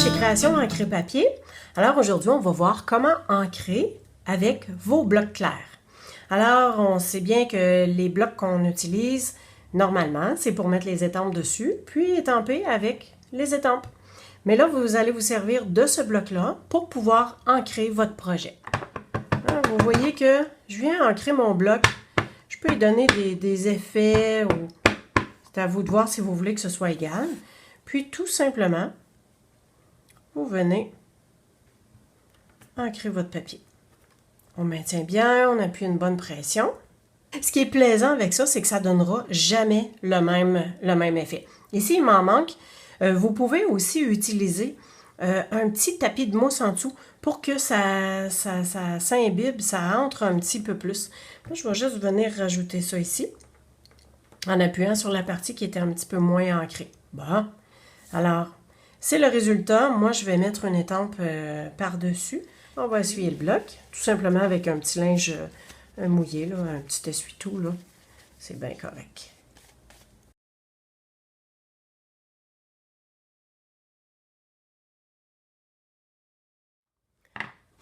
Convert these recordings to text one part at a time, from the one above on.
chez Création Encre Papier. Alors aujourd'hui, on va voir comment encrer avec vos blocs clairs. Alors, on sait bien que les blocs qu'on utilise normalement, c'est pour mettre les étampes dessus, puis étamper avec les étampes. Mais là, vous allez vous servir de ce bloc-là pour pouvoir ancrer votre projet. Alors, vous voyez que je viens ancrer mon bloc. Je peux lui donner des effets, ou c'est à vous de voir si vous voulez que ce soit égal. Puis tout simplement, vous venez ancrer votre papier. On maintient bien, on appuie une bonne pression. Ce qui est plaisant avec ça, c'est que ça ne donnera jamais le même effet. Ici, il m'en manque. Vous pouvez aussi utiliser un petit tapis de mousse en dessous pour que ça s'imbibe, ça entre un petit peu plus. Là, je vais juste venir rajouter ça ici en appuyant sur la partie qui était un petit peu moins ancrée. Bon, alors, c'est le résultat. Moi, je vais mettre une étampe par-dessus. On va essuyer le bloc, tout simplement avec un petit linge mouillé, là, un petit essuie-tout, là. C'est bien correct.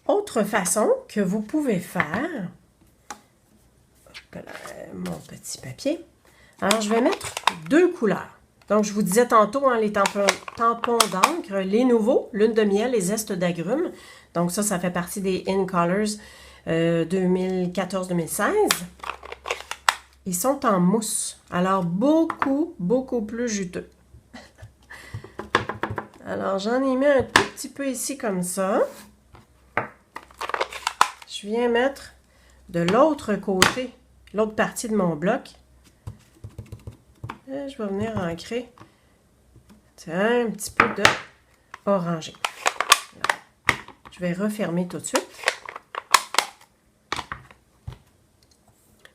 Autre façon que vous pouvez faire, mon petit papier. Alors, je vais mettre deux couleurs. Donc, je vous disais tantôt, hein, les tampons d'encre, les nouveaux, lune de miel, les zestes d'agrumes. Donc, ça fait partie des In Colors 2014-2016. Ils sont en mousse. Alors, beaucoup plus juteux. Alors, j'en ai mis un tout petit peu ici comme ça. Je viens mettre de l'autre côté, l'autre partie de mon bloc. Et je vais venir ancrer un petit peu de orangé. Je vais refermer tout de suite.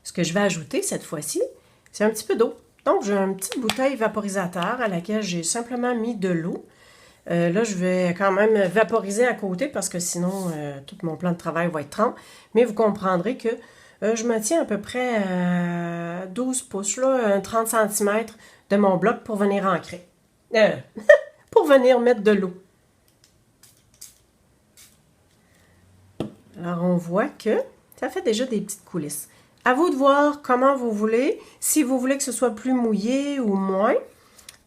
Ce que je vais ajouter cette fois-ci, c'est un petit peu d'eau. Donc, j'ai une petite bouteille vaporisateur à laquelle j'ai simplement mis de l'eau. Là, je vais quand même vaporiser à côté parce que sinon, tout mon plan de travail va être trempe. Mais vous comprendrez que je me tiens à peu près à 12 pouces, là, 30 cm de mon bloc pour venir ancrer. Pour venir mettre de l'eau. Alors, on voit que ça fait déjà des petites coulisses. À vous de voir comment vous voulez, si vous voulez que ce soit plus mouillé ou moins.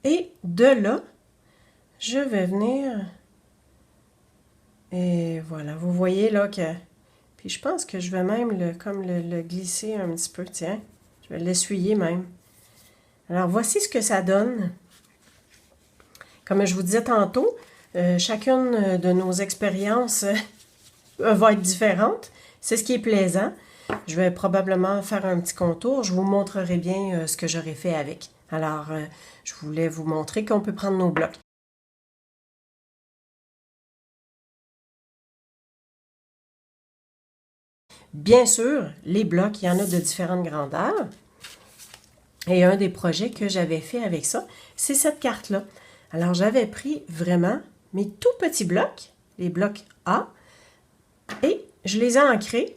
Et de là, je vais venir, et voilà, vous voyez là que, puis je pense que je vais même le glisser un petit peu, tiens, je vais l'essuyer même. Alors, voici ce que ça donne. Comme je vous disais tantôt, chacune de nos expériences va être différente. C'est ce qui est plaisant. Je vais probablement faire un petit contour. Je vous montrerai bien ce que j'aurais fait avec. Alors, je voulais vous montrer qu'on peut prendre nos blocs. Bien sûr, les blocs, il y en a de différentes grandeurs. Et un des projets que j'avais fait avec ça, c'est cette carte-là. Alors, j'avais pris vraiment mes tout petits blocs, les blocs A, et je les ai ancrés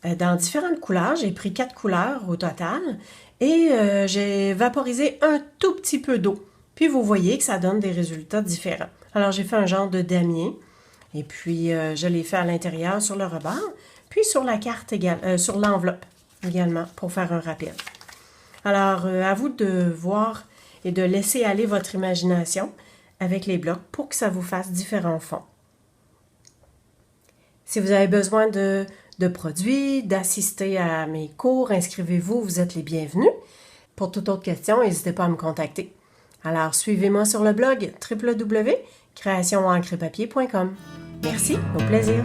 dans différentes couleurs. J'ai pris 4 couleurs au total et j'ai vaporisé un tout petit peu d'eau. Puis, vous voyez que ça donne des résultats différents. Alors, j'ai fait un genre de damier et puis je l'ai fait à l'intérieur sur le rebord. Puis sur la carte également, sur l'enveloppe également, pour faire un rappel. Alors, à vous de voir et de laisser aller votre imagination avec les blocs pour que ça vous fasse différents fonds. Si vous avez besoin de produits, d'assister à mes cours, inscrivez-vous, vous êtes les bienvenus. Pour toute autre question, n'hésitez pas à me contacter. Alors, suivez-moi sur le blog www.creationencrepapier.com. Merci, au plaisir.